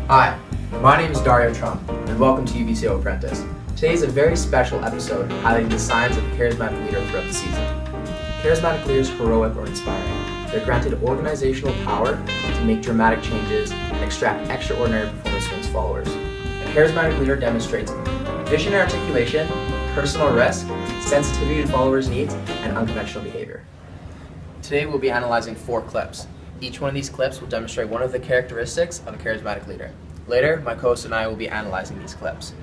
Hi, my name is Dario Trump, and welcome to UBCO Apprentice. Today is a very special episode highlighting the signs of a charismatic leader throughout the season. Charismatic leaders are heroic or inspiring. They're granted organizational power to make dramatic changes and extract extraordinary performance from its followers. A charismatic leader demonstrates vision and articulation, personal risk, sensitivity to followers' needs, and unconventional behavior. Today we'll be analyzing 4 clips. Each one of these clips will demonstrate one of the characteristics of a charismatic leader. Later, my co-host and I will be analyzing these clips.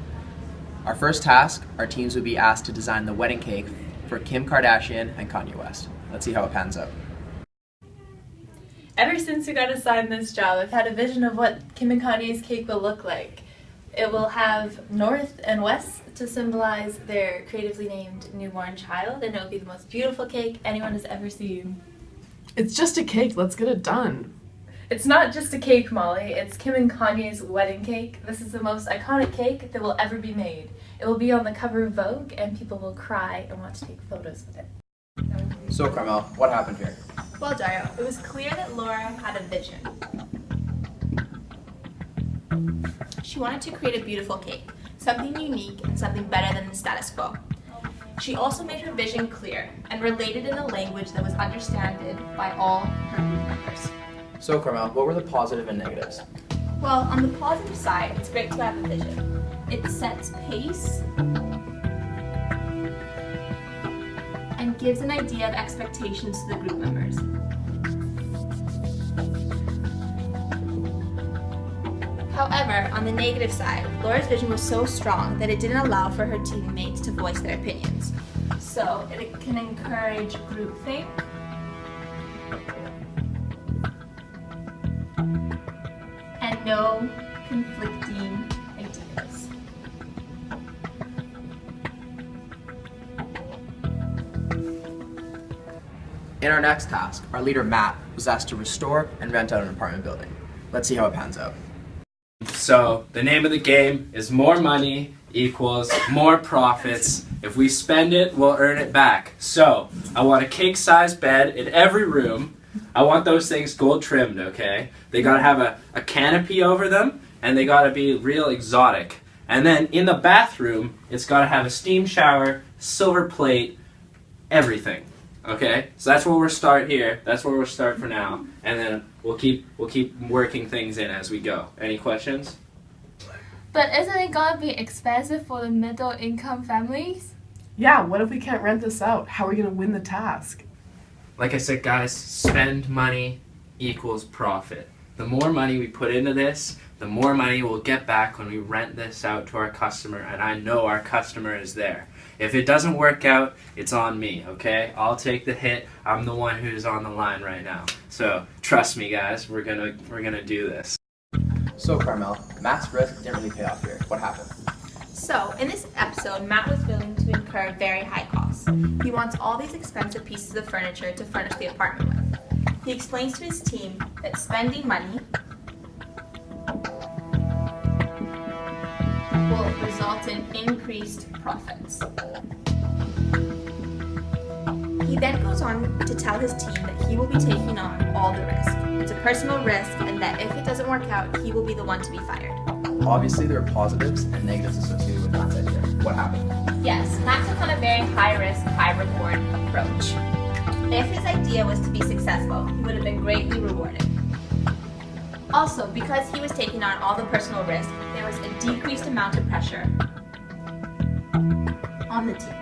Our first task, our teams will be asked to design the wedding cake for Kim Kardashian and Kanye West. Let's see how it pans out. Ever since we got assigned this job, I've had a vision of what Kim and Kanye's cake will look like. It will have north and west to symbolize their creatively named newborn child, and it will be the most beautiful cake anyone has ever seen. It's just a cake. Let's get it done. It's not just a cake, Molly. It's Kim and Kanye's wedding cake. This is the most iconic cake that will ever be made. It will be on the cover of Vogue, and people will cry and want to take photos with it. So, Carmel, what happened here? Well, Dario, it was clear that Laura had a vision. She wanted to create a beautiful cake, something unique and something better than the status quo. She also made her vision clear and related in a language that was understood by all her group members. So, Carmel, what were the positive and negatives? Well, on the positive side, it's great to have a vision. It sets pace and gives an idea of expectations to the group members. However, on the negative side, Laura's vision was so strong that it didn't allow for her teammates to voice their opinions. So it can encourage groupthink and no conflicting ideas. In our next task, our leader Matt was asked to restore and rent out an apartment building. Let's see how it pans out. So the name of the game is more money equals more profits. If we spend it, we'll earn it back. So I want a cake-sized bed in every room. I want those things gold trimmed, okay? They gotta have a canopy over them, and they gotta be real exotic. And then in the bathroom, it's gotta have a steam shower, silver plate, everything. Okay? So that's where we'll start here. That's where we'll start for now. And then we'll keep working things in as we go. Any questions? But isn't it gonna be expensive for the middle income families? Yeah, what if we can't rent this out? How are we going to win the task? Like I said, guys, spend money equals profit. The more money we put into this, the more money we'll get back when we rent this out to our customer, and I know our customer is there. If it doesn't work out, it's on me, okay? I'll take the hit. I'm the one who's on the line right now. So trust me, guys, we're gonna do this. So, Carmel, Matt's risk didn't really pay off here. What happened? So, in this episode, Matt was willing to incur very high costs. He wants all these expensive pieces of furniture to furnish the apartment with. He explains to his team that spending money will result in increased profits. He then goes on to tell his team that he will be taking on all the risk. It's a personal risk, and that if it doesn't work out, he will be the one to be fired. Obviously, there are positives and negatives associated with Matt's idea. What happened? idea was to be successful, he would have been greatly rewarded. Also, because he was taking on all the personal risk, there was a decreased amount of pressure on the team.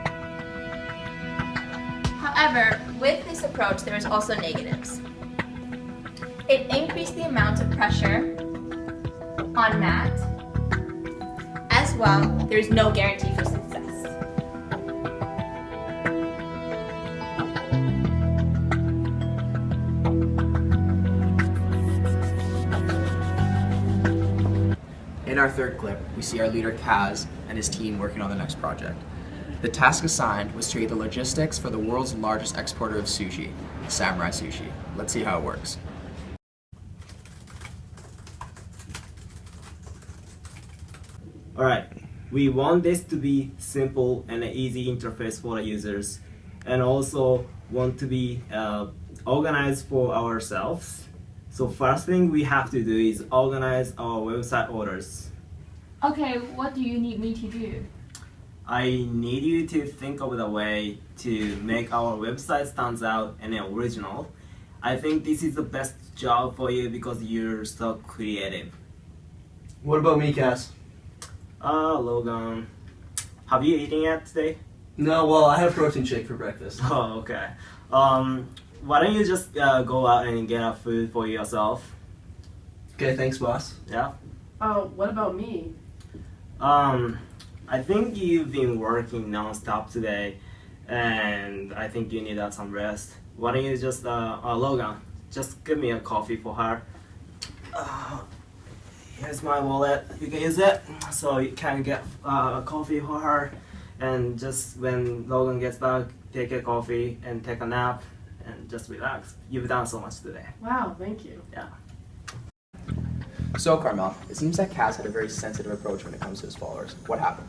However, with this approach, there was also negatives. It increased the amount of pressure on Matt. As well, there's no guarantee for success. In our third clip, we see our leader Kaz and his team working on the next project. The task assigned was to create the logistics for the world's largest exporter of sushi, Samurai Sushi. Let's see how it works. Alright, we want this to be simple and an easy interface for the users, and also want to be organized for ourselves. So first thing we have to do is organize our website orders. Okay, what do you need me to do? I need you to think of the way to make our website stands out and original. I think this is the best job for you because you're so creative. What about me, Cass? Logan, have you eaten yet today? No, well, I had a protein shake for breakfast. Oh, okay. Why don't you just go out and get our food for yourself? Okay, thanks, boss. Yeah. Oh, what about me? I think you've been working non-stop today, and I think you need some rest. Why don't you just, Logan, just give me a coffee for her. Here's my wallet. You can use it, so you can get a coffee for her. And just when Logan gets back, take a coffee and take a nap, and just relax. You've done so much today. Wow, thank you. Yeah. So Carmel, it seems that Kaz had a very sensitive approach when it comes to his followers. What happened?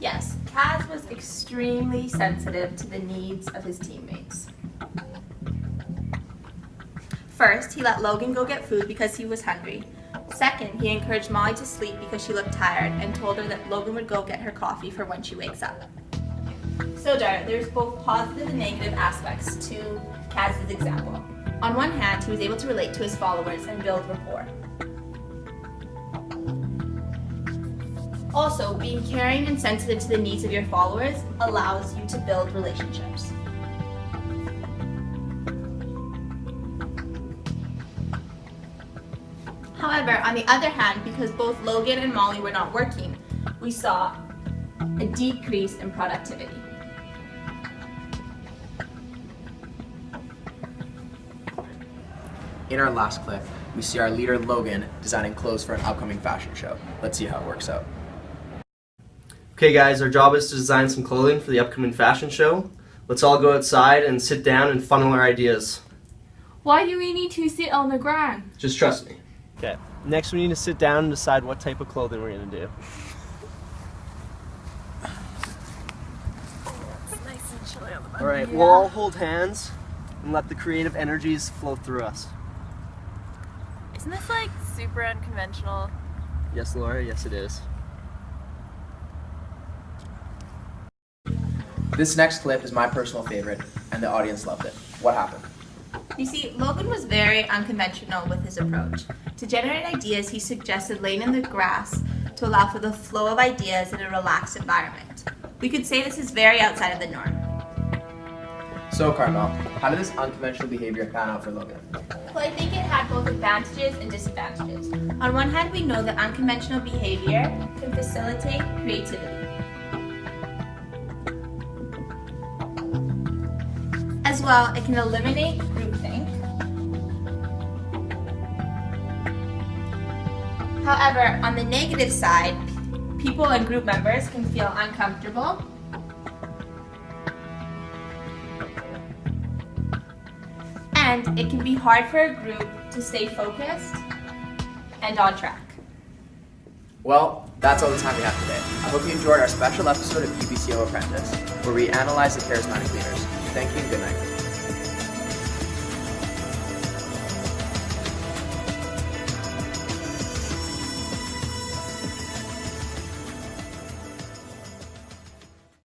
Yes, Kaz was extremely sensitive to the needs of his teammates. First, he let Logan go get food because he was hungry. Second, he encouraged Molly to sleep because she looked tired and told her that Logan would go get her coffee for when she wakes up. So Dara, there's both positive and negative aspects to Kaz's example. On one hand, he was able to relate to his followers and build rapport. Also, being caring and sensitive to the needs of your followers allows you to build relationships. However, on the other hand, because both Logan and Molly were not working, we saw a decrease in productivity. In our last clip, we see our leader Logan designing clothes for an upcoming fashion show. Let's see how it works out. Okay, guys, our job is to design some clothing for the upcoming fashion show. Let's all go outside and sit down and funnel our ideas. Why do we need to sit on the ground? Just trust me. Okay, next we need to sit down and decide what type of clothing we're going to do. Alright, we'll all hold hands and let the creative energies flow through us. Isn't this like super unconventional? Yes, Laura, yes it is. This next clip is my personal favorite, and the audience loved it. What happened? You see, Logan was very unconventional with his approach. To generate ideas, he suggested laying in the grass to allow for the flow of ideas in a relaxed environment. We could say this is very outside of the norm. So Carmel, how did this unconventional behavior pan out for Logan? Well, I think it had both advantages and disadvantages. On one hand, we know that unconventional behavior can facilitate creativity. As well, it can eliminate groupthink. However, on the negative side, people and group members can feel uncomfortable. And it can be hard for a group to stay focused and on track. Well, that's all the time we have today. I hope you enjoyed our special episode of UBCO Apprentice, where we analyze the charismatic leaders. Thank you and good night.